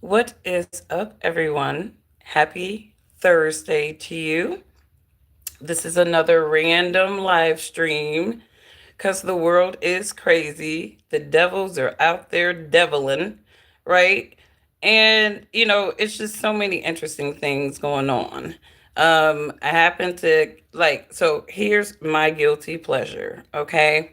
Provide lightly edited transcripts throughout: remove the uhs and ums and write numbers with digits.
What is up, everyone? Happy Thursday to you. This is another random live stream because the world is crazy. The devils are out there deviling, right? And, it's just so many interesting things going on. I happen to so here's my guilty pleasure, okay?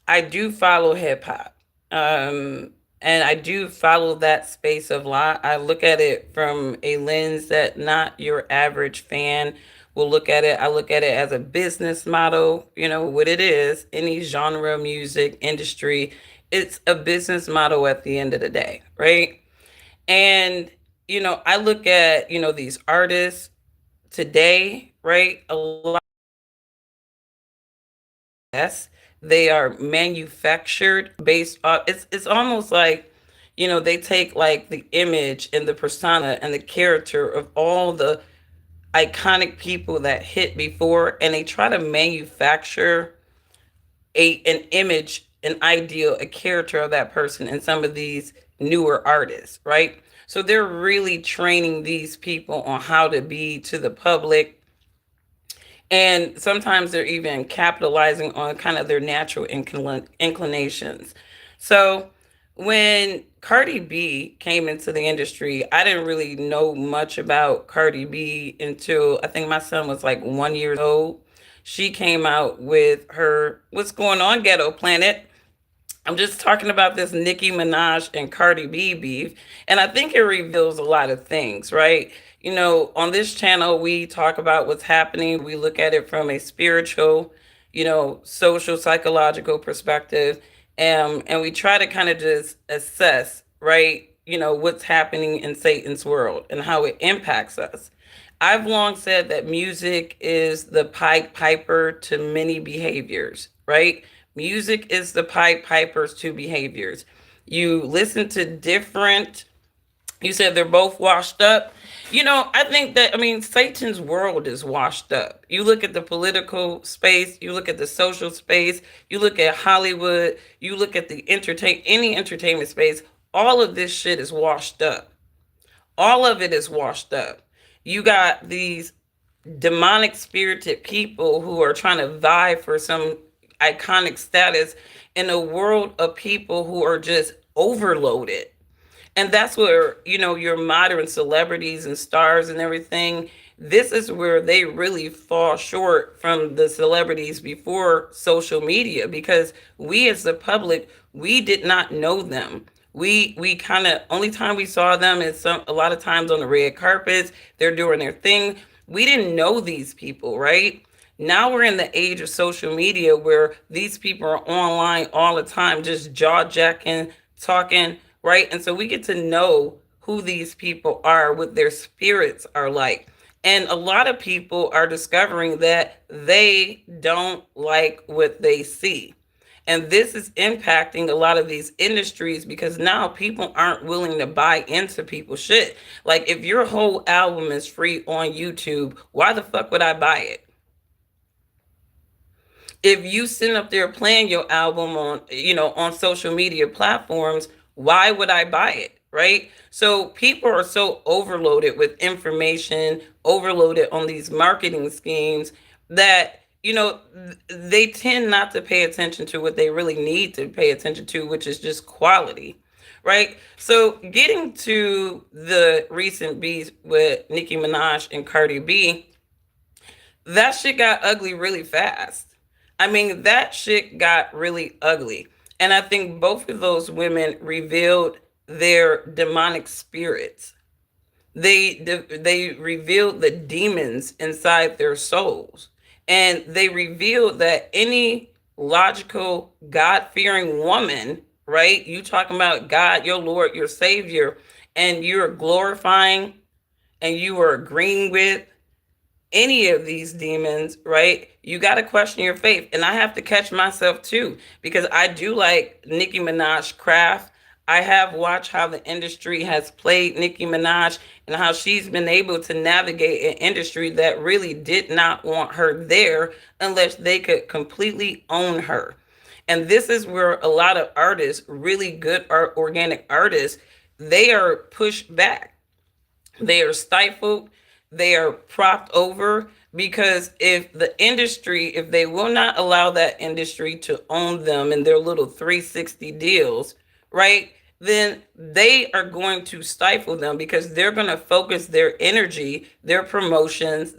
I do follow hip hop. Um, and I do follow that space of law. I look at it from a lens that not your average fan will look at it. I look at it as a business model, what it is, any genre, music, industry. It's a business model at the end of the day, right? And, I look at, these artists today, right? A lot yes, they are manufactured based on it's almost like they take like the image and the persona and the character of all the iconic people that hit before, and they try to manufacture an image, an ideal, a character of that person in some of these newer artists, right? So they're really training these people on how to be to the public, and sometimes they're even capitalizing on kind of their natural inclinations. So when Cardi B came into the industry, I didn't really know much about Cardi B until I think my son was like 1 year old. She came out with her What's Going On Ghetto Planet. I'm just talking about this Nicki Minaj and Cardi B beef, and I think it reveals a lot of things, right? On this channel, we talk about what's happening. We look at it from a spiritual, social, psychological perspective, and we try to kind of just assess, right? What's happening in Satan's world and how it impacts us. I've long said that music is the Pied Piper to many behaviors, right? Music is the Pied Pipers to behaviors. You listen to different, you said they're both washed up. I think that, I mean, Satan's world is washed up. You look at the political space, you look at the social space, you look at Hollywood, you look at the any entertainment space, all of this shit is washed up. All of it is washed up. You got these demonic spirited people who are trying to vie for some iconic status in a world of people who are just overloaded. And that's where, your modern celebrities and stars and everything, this is where they really fall short from the celebrities before social media, because we as the public, we did not know them. We kind of, only time we saw them is a lot of times on the red carpets, they're doing their thing. We didn't know these people, right? Now we're in the age of social media where these people are online all the time, just jaw jacking, talking, right? And so we get to know who these people are, what their spirits are like. And a lot of people are discovering that they don't like what they see. And this is impacting a lot of these industries because now people aren't willing to buy into people's shit. Like, if your whole album is free on YouTube, why the fuck would I buy it? If you sit up there playing your album on on social media platforms, why would I buy it, right? So people are so overloaded with information, overloaded on these marketing schemes, that they tend not to pay attention to what they really need to pay attention to, which is just quality, right? So getting to the recent beef with Nicki Minaj and Cardi B, that shit got ugly really fast. I mean, that shit got really ugly. And I think both of those women revealed their demonic spirits. They revealed the demons inside their souls. And they revealed that any logical, God-fearing woman, right? You talking about God, your Lord, your Savior, and you're glorifying and you are agreeing with any of these demons, right? You got to question your faith. And I have to catch myself too, because I do like Nicki Minaj craft. I have watched how the industry has played Nicki Minaj and how she's been able to navigate an industry that really did not want her there unless they could completely own her. And this is where a lot of artists, really good art, organic artists, they are pushed back, they are stifled, they are propped over, because if the industry, if they will not allow that industry to own them and their little 360 deals, right? Then they are going to stifle them, because they're going to focus their energy, their promotions,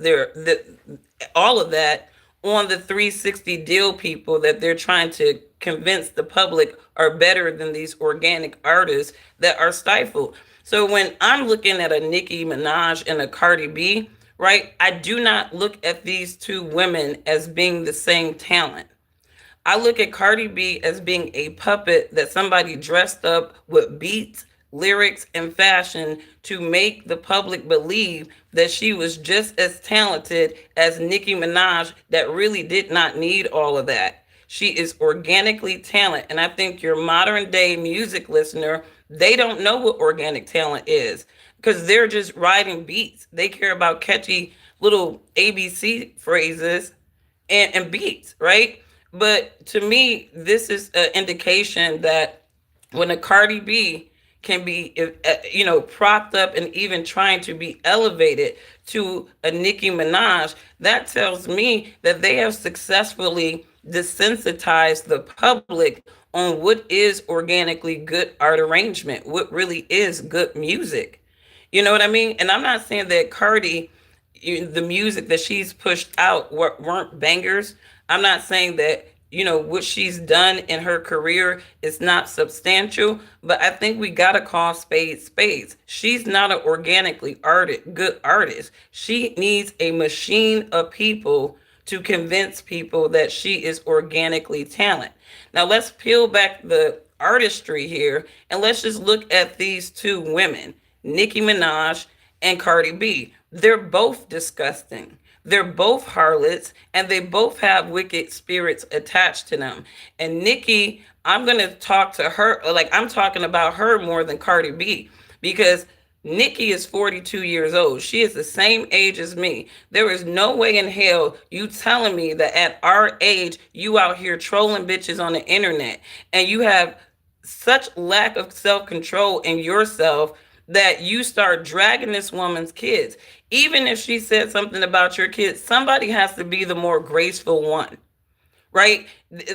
all of that on the 360 deal people that they're trying to convince the public are better than these organic artists that are stifled. So when I'm looking at a Nicki Minaj and a Cardi B, right, I do not look at these two women as being the same talent. I look at Cardi B as being a puppet that somebody dressed up with beats, lyrics, and fashion to make the public believe that she was just as talented as Nicki Minaj, that really did not need all of that. She is organically talented. And I think your modern day music listener, they don't know what organic talent is, because they're just riding beats. They care about catchy little ABC phrases and beats, right? But to me, this is an indication that when a Cardi B can be, propped up and even trying to be elevated to a Nicki Minaj, that tells me that they have successfully desensitized the public on what is organically good art arrangement, what really is good music. You know what I mean? And I'm not saying that Cardi, the music that she's pushed out weren't bangers. I'm not saying that, what she's done in her career is not substantial, but I think we gotta call spades spades. She's not an organically good artist. She needs a machine of people to convince people that she is organically talented. Now let's peel back the artistry here, and let's just look at these two women, Nicki Minaj and Cardi B. They're both disgusting. They're both harlots, and they both have wicked spirits attached to them. And Nicki, I'm going to talk to her, like I'm talking about her more than Cardi B, because Nicki is 42 years old. She is the same age as me. There is no way in hell you telling me that at our age, you out here trolling bitches on the internet, and you have such lack of self-control in yourself that you start dragging this woman's kids. Even if she said something about your kids, somebody has to be the more graceful one, right?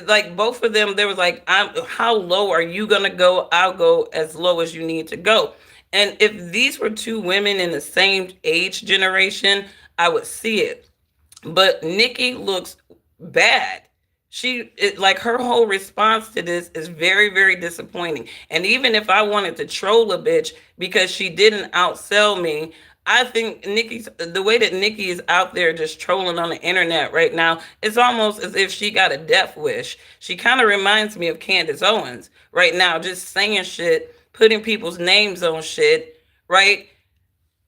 Like both of them, there was like, how low are you gonna go? I'll go as low as you need to go. And if these were two women in the same age generation, I would see it. But Nicki looks bad. Like her whole response to this is very, very disappointing. And even if I wanted to troll a bitch because she didn't outsell me, I think the way that Nicki is out there just trolling on the internet right now, it's almost as if she got a death wish. She kind of reminds me of Candace Owens right now, just saying shit, putting people's names on shit, right?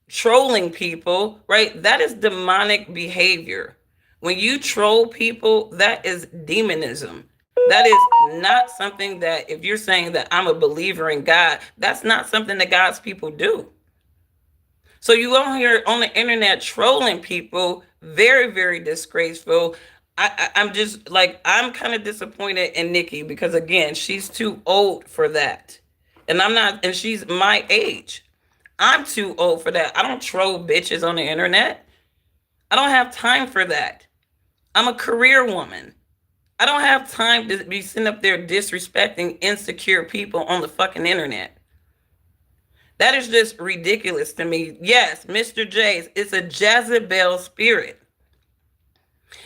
Trolling people, right? That is demonic behavior. When you troll people, that is demonism. That is not something that, if you're saying that I'm a believer in God, that's not something that God's people do. So you on here on the internet trolling people, very, very disgraceful. I'm just like, I'm kind of disappointed in Nicki, because again, she's too old for that. And I'm not, and she's my age. I'm too old for that. I don't troll bitches on the internet. I don't have time for that. I'm a career woman. I don't have time to be sitting up there disrespecting insecure people on the fucking internet. That is just ridiculous to me. Yes, Mr. J's, it's a Jezebel spirit.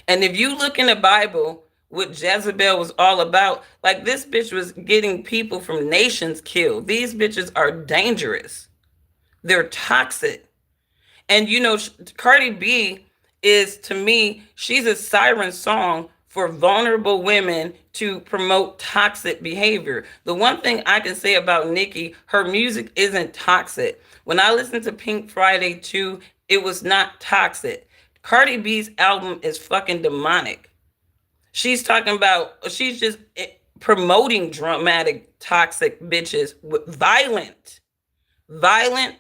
And if you look in the Bible, what Jezebel was all about, like this bitch was getting people from nations killed. These bitches are dangerous. They're toxic. And Cardi B is, to me, she's a siren song for vulnerable women to promote toxic behavior. The one thing I can say about Nicki, her music isn't toxic. When I listened to Pink Friday 2, it was not toxic. Cardi B's album is fucking demonic. She's just promoting dramatic, toxic bitches with violent,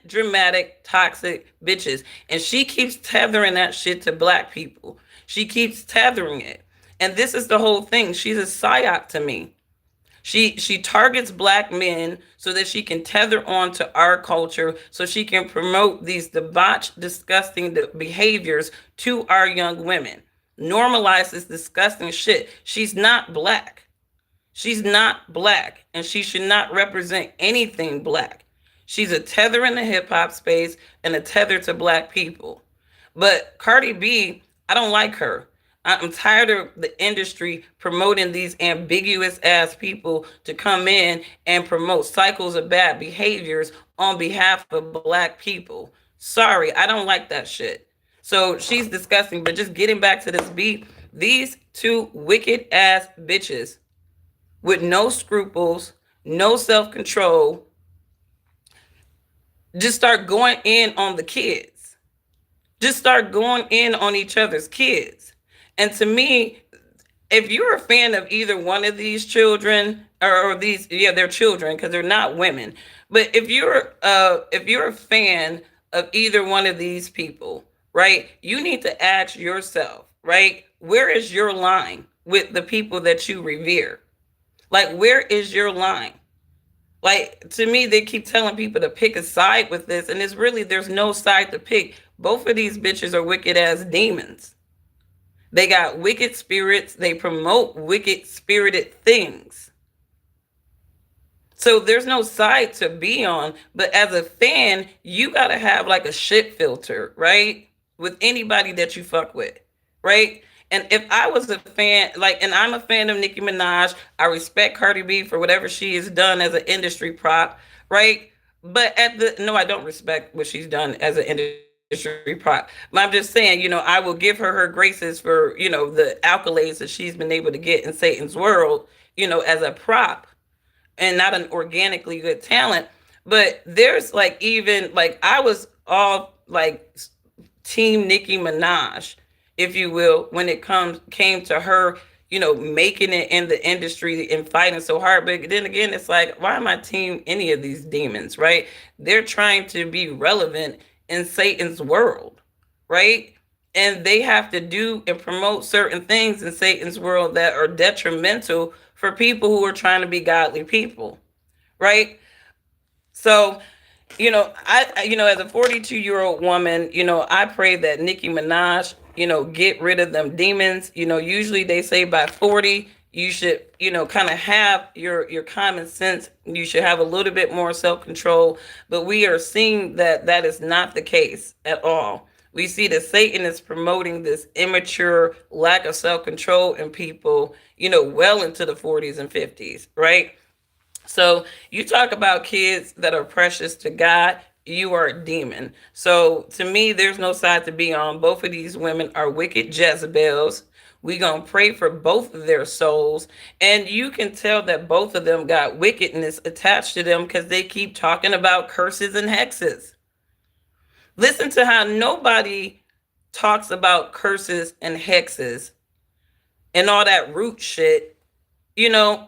dramatic, toxic bitches. And she keeps tethering that shit to black people. She keeps tethering it. And this is the whole thing. She's a psyop to me. She targets black men so that she can tether on to our culture, so she can promote these debauched, disgusting behaviors to our young women. Normalize this disgusting shit. She's not black. She's not black, and she should not represent anything black. She's a tether in the hip hop space and a tether to black people. But Cardi B, I don't like her. I'm tired of the industry promoting these ambiguous ass people to come in and promote cycles of bad behaviors on behalf of black people. Sorry, I don't like that shit. So she's disgusting. But just getting back to this beat, these two wicked ass bitches with no scruples, no self control, just start going in on the kids. Just start going in on each other's kids. And to me, if you're a fan of either one of these children, or these, yeah, they're children because they're not women. But if you're a fan of either one of these people, right, you need to ask yourself, right, where is your line with the people that you revere? Like, where is your line? Like, to me, they keep telling people to pick a side with this, and it's really, there's no side to pick. Both of these bitches are wicked ass demons. They got wicked spirits. They promote wicked spirited things. So there's no side to be on. But as a fan, you got to have like a shit filter, right? With anybody that you fuck with, right? And if I was a fan, like, and I'm a fan of Nicki Minaj, I respect Cardi B for whatever she has done as an industry prop, right? But no, I don't respect what she's done as an industry prop. But I'm just saying, I will give her graces for, the accolades that she's been able to get in Satan's world, as a prop and not an organically good talent. But there's like, even like, I was all like team Nicki Minaj, if you will, when it came to her, making it in the industry and fighting so hard. But then again, it's like, why am I team any of these demons, right? They're trying to be relevant in Satan's world, right? And they have to do and promote certain things in Satan's world that are detrimental for people who are trying to be godly people, right? So, as a 42-year-old woman, I pray that Nicki Minaj, get rid of them demons. Usually they say by 40, you should, kind of have your common sense. You should have a little bit more self-control. But we are seeing that that is not the case at all. We see that Satan is promoting this immature lack of self-control in people, well into the 40s and 50s, right? So you talk about kids that are precious to God, you are a demon. So to me, there's no side to be on. Both of these women are wicked Jezebels. We gonna pray for both of their souls. And you can tell that both of them got wickedness attached to them because they keep talking about curses and hexes. Listen to how nobody talks about curses and hexes and all that root shit,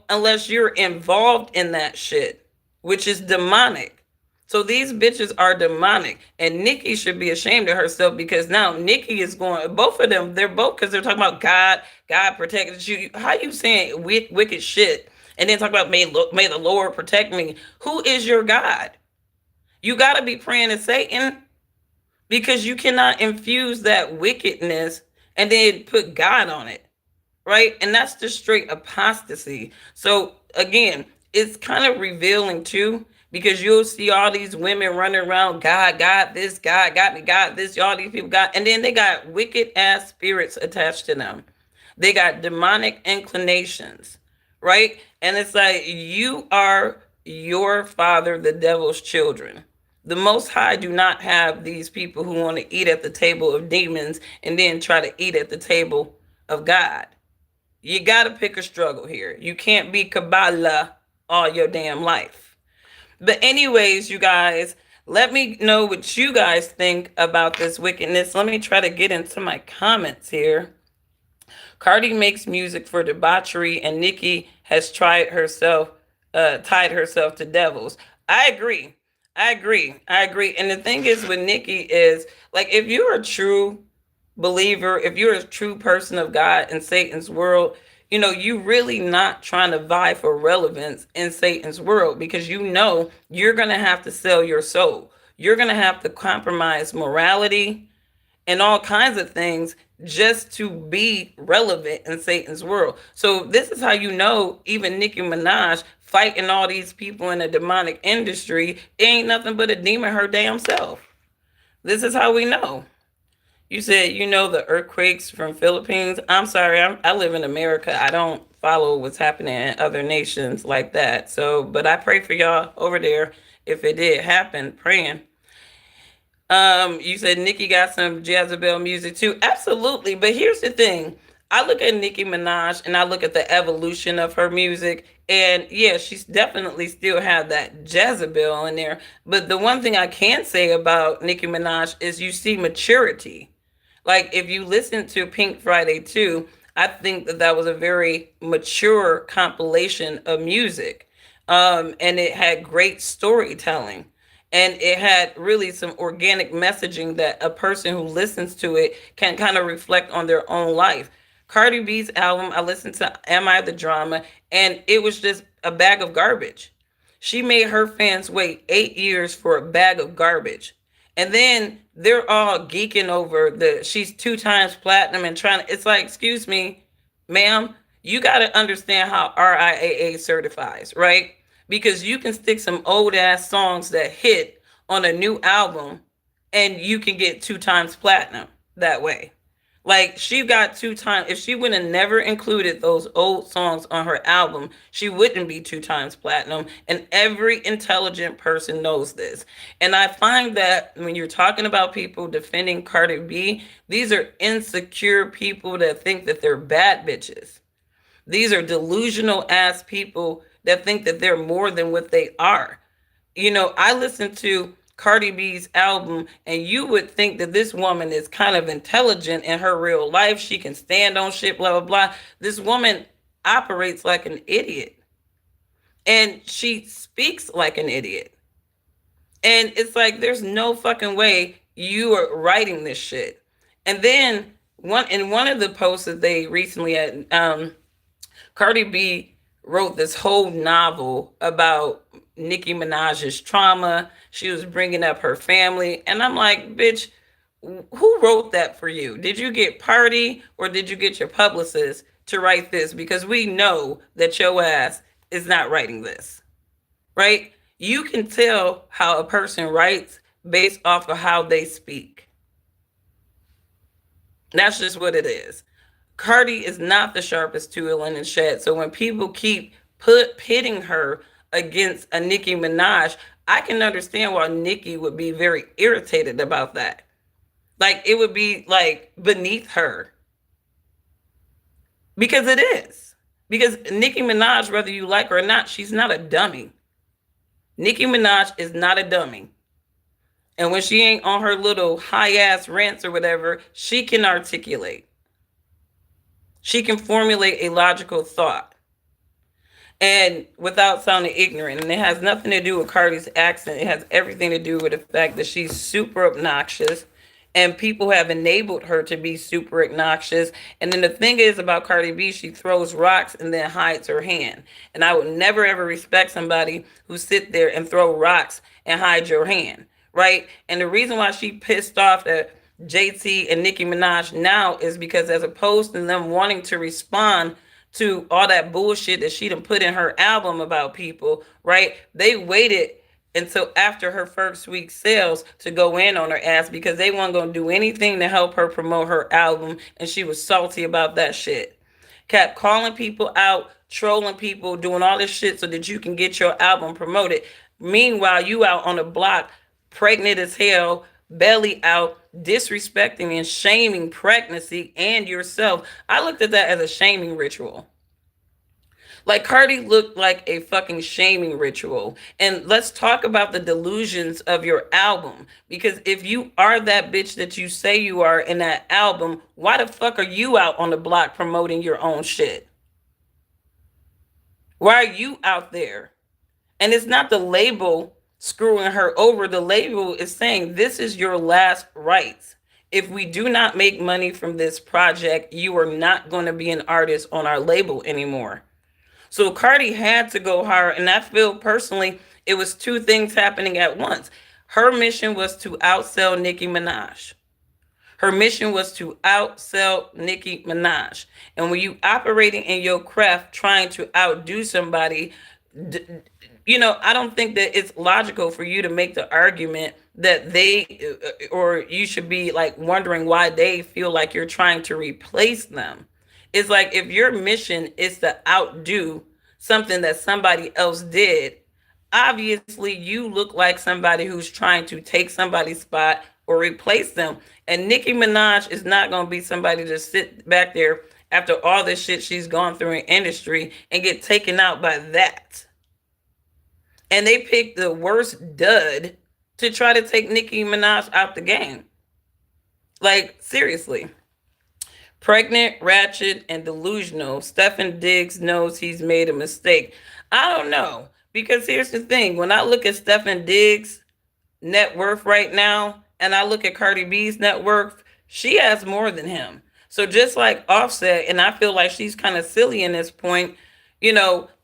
unless you're involved in that shit, which is demonic. So these bitches are demonic. And Nikki should be ashamed of herself, because now Nikki is going, both of them, they're both, because they're talking about God protected you. How you saying wicked shit and then talk about may the Lord protect me? Who is your God? You got to be praying to Satan, because you cannot infuse that wickedness and then put God on it, right? And that's just straight apostasy. So again, it's kind of revealing too, because you'll see all these women running around, God got this, God got me, God this, all these people got, and then they got wicked ass spirits attached to them. They got demonic inclinations, right? And it's like, you are your father, the devil's children. The Most High do not have these people who want to eat at the table of demons and then try to eat at the table of God. You got to pick a struggle here. You can't be Kabbalah all your damn life. But anyways, you guys, let me know what you guys think about this wickedness. Let me try to get into my comments here. Cardi makes music for debauchery, and Nicki has tied herself to devils. I agree. And the thing is with Nicki is, like, if you're a true believer, if you're a true person of God in Satan's world, you really not trying to vie for relevance in Satan's world, because you're going to have to sell your soul. You're going to have to compromise morality and all kinds of things just to be relevant in Satan's world. So this is how even Nicki Minaj fighting all these people in the demonic industry ain't nothing but a demon her damn self. This is how we know. You said the earthquakes from Philippines. I'm sorry, I live in America. I don't follow what's happening in other nations like that. So, but I pray for y'all over there if it did happen. Praying. You said Nicki got some Jezebel music too. Absolutely. But here's the thing. I look at Nicki Minaj and I look at the evolution of her music. And yeah, she's definitely still have that Jezebel in there. But the one thing I can say about Nicki Minaj is you see maturity. Like if you listen to Pink Friday 2, I think that that was a very mature compilation of music. And it had great storytelling, and it had really some organic messaging that a person who listens to it can kind of reflect on their own life. Cardi B's album, I listened to Am I the Drama, and it was just a bag of garbage. She made her fans wait 8 years for a bag of garbage. And then they're all geeking over the she's 2 times platinum and trying to, it's like, excuse me, ma'am, you got to understand how RIAA certifies, right? Because you can stick some old ass songs that hit on a new album and you can get 2 times platinum that way. Like she got 2 times. If she would have never included those old songs on her album, she wouldn't be 2 times platinum. And every intelligent person knows this. And I find that when you're talking about people defending Cardi B, these are insecure people that think that they're bad bitches. These are delusional ass people that think that they're more than what they are. I listened to Cardi B's album, and you would think that this woman is kind of intelligent in her real life. She can stand on shit, blah, blah, blah. This woman operates like an idiot, and she speaks like an idiot. And it's like, there's no fucking way you are writing this shit. And then one of the posts that they recently had, Cardi B wrote this whole novel about Nicki Minaj's trauma. She was bringing up her family. And I'm like, bitch, who wrote that for you? Did you get Party or did you get your publicist to write this? Because we know that your ass is not writing this, right? You can tell how a person writes based off of how they speak. That's just what it is. Cardi is not the sharpest tool in the shed. So when people keep pitting her against a Nicki Minaj, I can understand why Nicki would be very irritated about that. Like it would be like beneath her. Because it is. Because Nicki Minaj, whether you like her or not, she's not a dummy. Nicki Minaj is not a dummy. And when she ain't on her little high ass rants or whatever, she can articulate. She can formulate a logical thought. And without sounding ignorant. And it has nothing to do with Cardi's accent. It has everything to do with the fact that she's super obnoxious. And people have enabled her to be super obnoxious. And then the thing is about Cardi B, she throws rocks and then hides her hand. And I would never ever respect somebody who sit there and throw rocks and hide your hand, right? And the reason why she pissed off at JT and Nicki Minaj now is because as opposed to them wanting to respond to all that bullshit that she done put in her album about people, right? They waited until after her first week sales to go in on her ass because they weren't going to do anything to help her promote her album, and she was salty about that shit. Kept calling people out, trolling people, doing all this shit so that you can get your album promoted. Meanwhile, you out on the block, pregnant as hell, belly out, disrespecting and shaming pregnancy and yourself. I looked at that as a shaming ritual. Like Cardi looked like a fucking shaming ritual. And let's talk about the delusions of your album. Because if you are that bitch that you say you are in that album, why the fuck are you out on the block promoting your own shit? Why are you out there? And it's not the label screwing her over. The label is saying this is your last rites. if we do not make money from this project, you are not going to be an artist on our label anymore. So Cardi had to go hard. And I feel personally it was two things happening at once. Her mission was to outsell Nicki Minaj. Her mission was to outsell Nicki Minaj. And when you operating in your craft trying to outdo somebody, I don't think that it's logical for you to make the argument that or you should be like wondering why they feel like you're trying to replace them. It's like if your mission is to outdo something that somebody else did, obviously you look like somebody who's trying to take somebody's spot or replace them. And Nicki Minaj is not going to be somebody to sit back there after all this shit she's gone through in industry and get taken out by that. And they picked the worst dud to try to take Nicki Minaj out the game. Like, seriously. Pregnant, ratchet, and delusional, Stefan Diggs knows he's made a mistake. I don't know. Because here's the thing. When I look at Stefan Diggs' net worth right now, and I look at Cardi B's net worth, she has more than him. So just like Offset, and I feel like she's kind of silly in this point,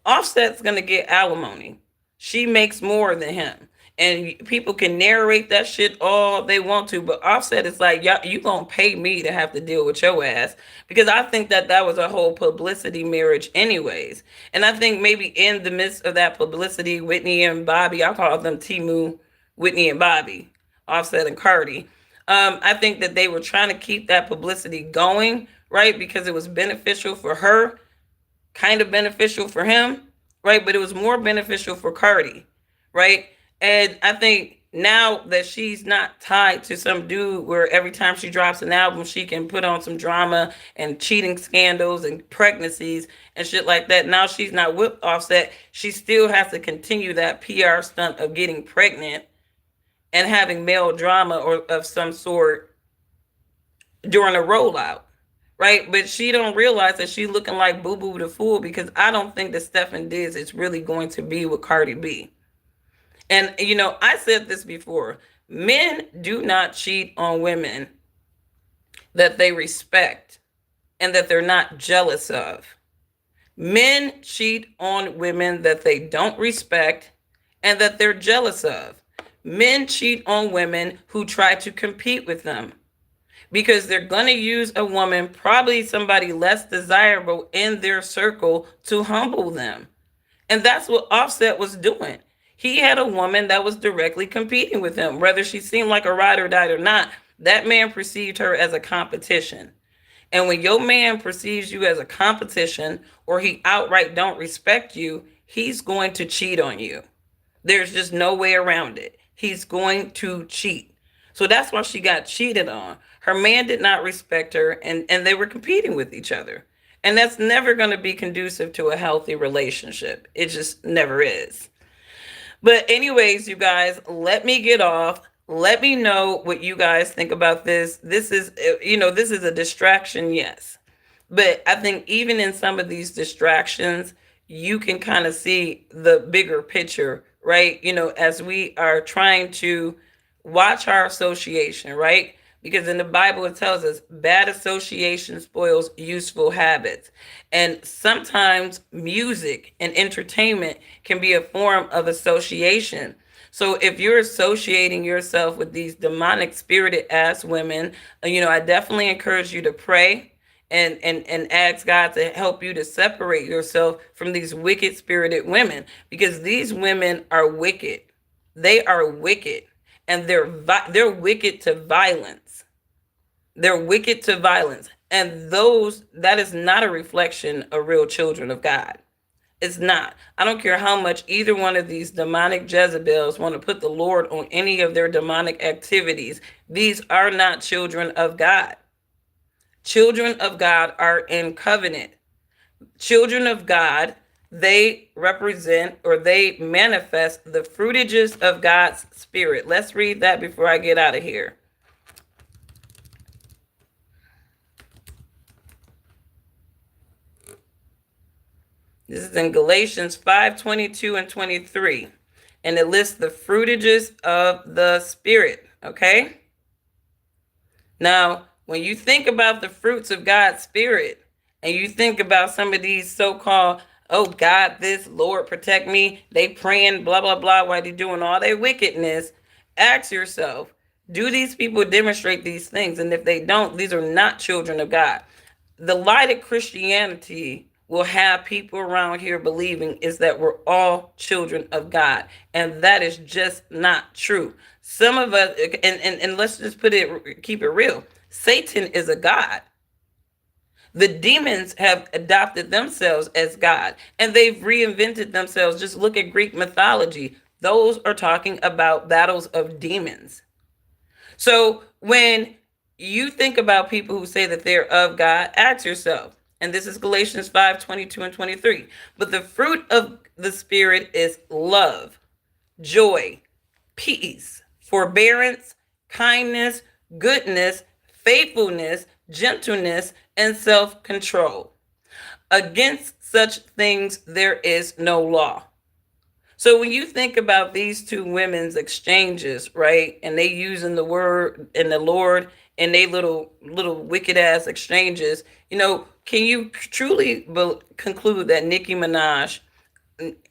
Offset's going to get alimony. She makes more than him. And people can narrate that shit all they want to, but Offset is like, y'all, you gonna pay me to have to deal with your ass, because I think that that was a whole publicity marriage, anyways. And I think maybe in the midst of that publicity, Whitney and Bobby, I call them Timu, Whitney and Bobby, Offset and Cardi. I think that they were trying to keep that publicity going, right? Because it was beneficial for her, kind of beneficial for him, right? But it was more beneficial for Cardi, right? And I think now that she's not tied to some dude where every time she drops an album, she can put on some drama and cheating scandals and pregnancies and shit like that. Now she's not with Offset. She still has to continue that PR stunt of getting pregnant and having male drama or of some sort during a rollout. Right, but she don't realize that she looking like Boo Boo the Fool, because I don't think that Stefan Diggs is really going to be with Cardi B. And I said this before: men do not cheat on women that they respect and that they're not jealous of. Men cheat on women that they don't respect and that they're jealous of. Men cheat on women who try to compete with them, because they're going to use a woman, probably somebody less desirable in their circle, to humble them. And that's what Offset was doing. He had a woman that was directly competing with him, whether she seemed like a ride or die or not. That man perceived her as a competition. And when your man perceives you as a competition, or he outright don't respect you, he's going to cheat on you. There's just no way around it. He's going to cheat. So that's why she got cheated on. Her man did not respect her, and they were competing with each other. And that's never going to be conducive to a healthy relationship. It just never is. But anyways, you guys, let me get off. Let me know what you guys think about this. This is, this is a distraction, yes. But I think even in some of these distractions, you can kind of see the bigger picture, right? As we are trying to watch our association, right? Because in the Bible, it tells us bad association spoils useful habits. And sometimes music and entertainment can be a form of association. So if you're associating yourself with these demonic spirited ass women, I definitely encourage you to pray and ask God to help you to separate yourself from these wicked spirited women, because these women are wicked. They are wicked, and they're wicked to violence. They're wicked to violence. And that is not a reflection of real children of God. It's not. I don't care how much either one of these demonic Jezebels want to put the Lord on any of their demonic activities. These are not children of God. Children of God are in covenant. Children of God, they represent, or they manifest, the fruitages of God's spirit. Let's read that before I get out of here. This is in Galatians 5:22 and 23. And it lists the fruitages of the spirit. Okay? Now, when you think about the fruits of God's Spirit, and you think about some of these so called, oh, God, this, Lord, protect me, they praying, blah, blah, blah, while they doing all their wickedness, ask yourself, do these people demonstrate these things? And if they don't, these are not children of God. The light of Christianity will have people around here believing is that we're all children of God. And that is just not true. Some of us, and let's just keep it real. Satan is a God. The demons have adopted themselves as God, and they've reinvented themselves. Just look at Greek mythology. Those are talking about battles of demons. So when you think about people who say that they're of God, ask yourself, and this is Galatians 5:22 and 23. But the fruit of the Spirit is love, joy, peace, forbearance, kindness, goodness, faithfulness, gentleness, and self control. Against such things there is no law. So when you think about these two women's exchanges, right, and they using the word and the Lord and they little wicked ass exchanges, can you truly conclude that Nicki Minaj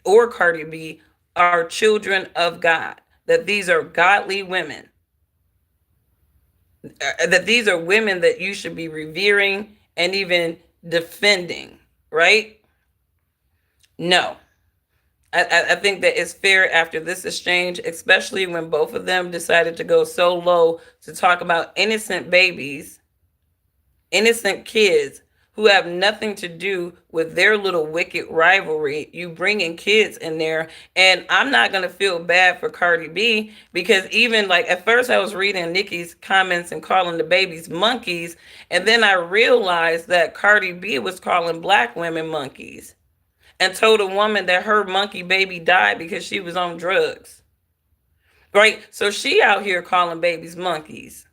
or Cardi B are children of God? That these are godly women, that these are women that you should be revering and even defending, right? No. I think that it's fair after this exchange, especially when both of them decided to go so low to talk about innocent babies, innocent kids who have nothing to do with their little wicked rivalry. You bringing kids in there, and I'm not gonna feel bad for Cardi B because even like at first I was reading Nicki's comments and calling the babies monkeys, and then I realized that Cardi B was calling black women monkeys and told a woman that her monkey baby died because she was on drugs. Right? So she out here calling babies monkeys.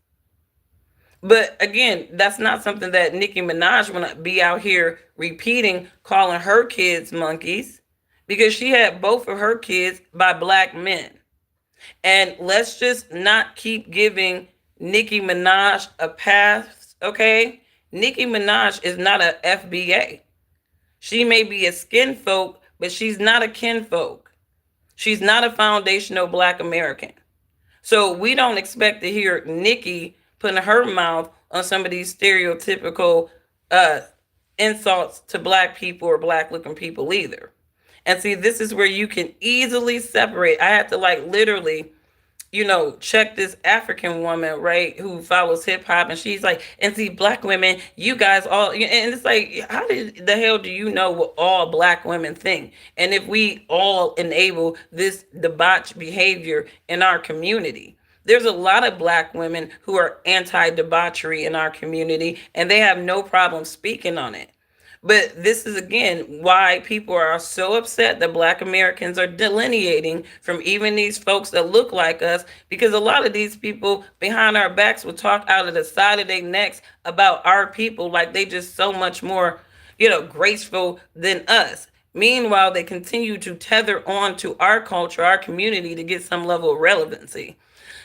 But again, that's not something that Nicki Minaj want to be out here repeating, calling her kids monkeys, because she had both of her kids by black men. And let's just not keep giving Nicki Minaj a pass, okay? Nicki Minaj is not a FBA. She may be a skin folk, but she's not a kinfolk. She's not a foundational black American. So we don't expect to hear Nicki putting her mouth on some of these stereotypical uh, insults to black people or black looking people either. And see, this is where you can easily separate. I had to like literally check this African woman, right, who follows hip hop, and she's like, and see, black women, you guys all, and it's like, how did the hell do you know what all black women think? And if we all enable this debauched behavior in our community, there's a lot of black women who are anti debauchery in our community, and they have no problem speaking on it. But this is again why people are so upset that black Americans are delineating from even these folks that look like us, because a lot of these people behind our backs will talk out of the side of their necks about our people like they just so much more, graceful than us. Meanwhile, they continue to tether on to our culture, our community to get some level of relevancy.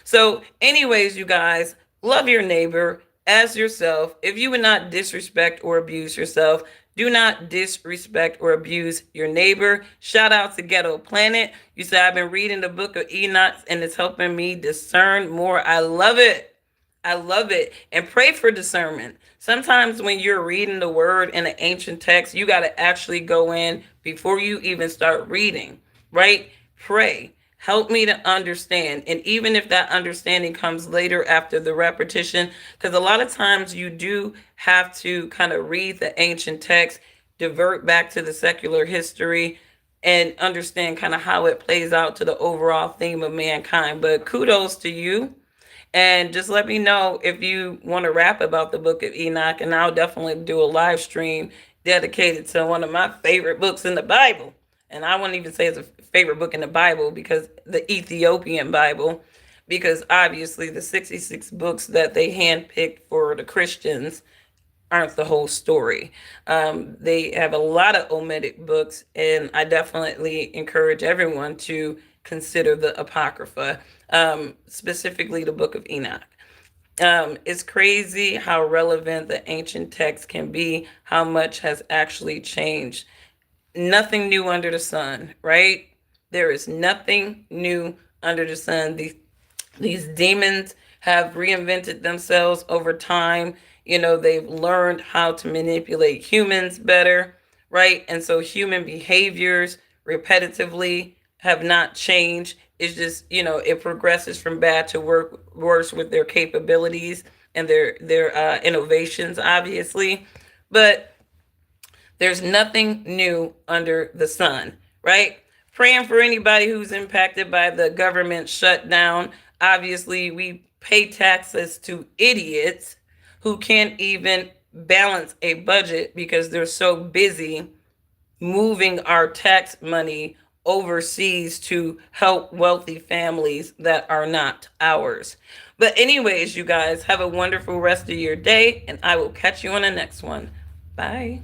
So, anyways, you guys, love your neighbor as yourself. If you would not disrespect or abuse yourself, do not disrespect or abuse your neighbor. Shout out to Ghetto Planet. You said, I've been reading the book of Enoch and it's helping me discern more. I love it. I love it. And pray for discernment. Sometimes when you're reading the word in an ancient text, you got to actually go in before you even start reading, right? Pray. Help me to understand. And even if that understanding comes later after the repetition, because a lot of times you do have to kind of read the ancient text, divert back to the secular history, and understand kind of how it plays out to the overall theme of mankind. But kudos to you. And just let me know if you want to rap about the book of Enoch, and I'll definitely do a live stream dedicated to one of my favorite books in the Bible. And I wouldn't even say it's a favorite book in the Bible, because the Ethiopian Bible, because obviously the 66 books that they handpicked for the Christians aren't the whole story. They have a lot of omitted books, and I definitely encourage everyone to consider the Apocrypha, specifically the Book of Enoch. It's crazy how relevant the ancient text can be, how much has actually changed. Nothing new under the sun, right? There is nothing new under the sun. These demons have reinvented themselves over time. They've learned how to manipulate humans better, right? And so human behaviors repetitively have not changed. It's just, it progresses from bad to worse with their capabilities and their innovations, obviously. But there's nothing new under the sun, right? Praying for anybody who's impacted by the government shutdown. Obviously, we pay taxes to idiots who can't even balance a budget because they're so busy moving our tax money overseas to help wealthy families that are not ours. But, anyways, you guys have a wonderful rest of your day, and I will catch you on the next one. Bye.